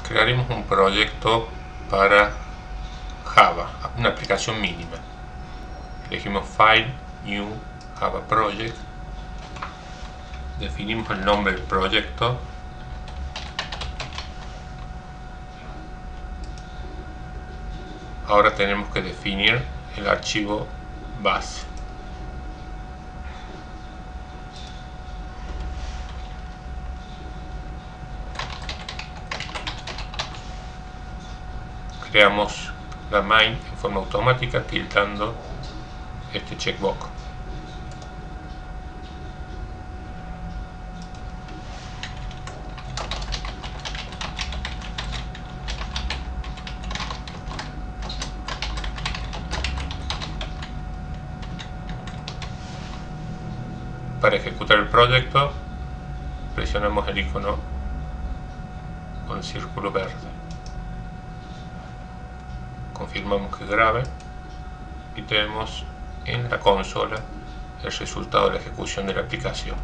crearemos un proyecto para Java, una aplicación mínima. Elegimos File, New, Java Project, definimos el nombre del proyecto, ahora tenemos que definir el archivo base. Creamos la main en forma automática tiltando este checkbox. Para ejecutar el proyecto presionamos el icono con el círculo verde, confirmamos que grabe y tenemos en la consola el resultado de la ejecución de la aplicación.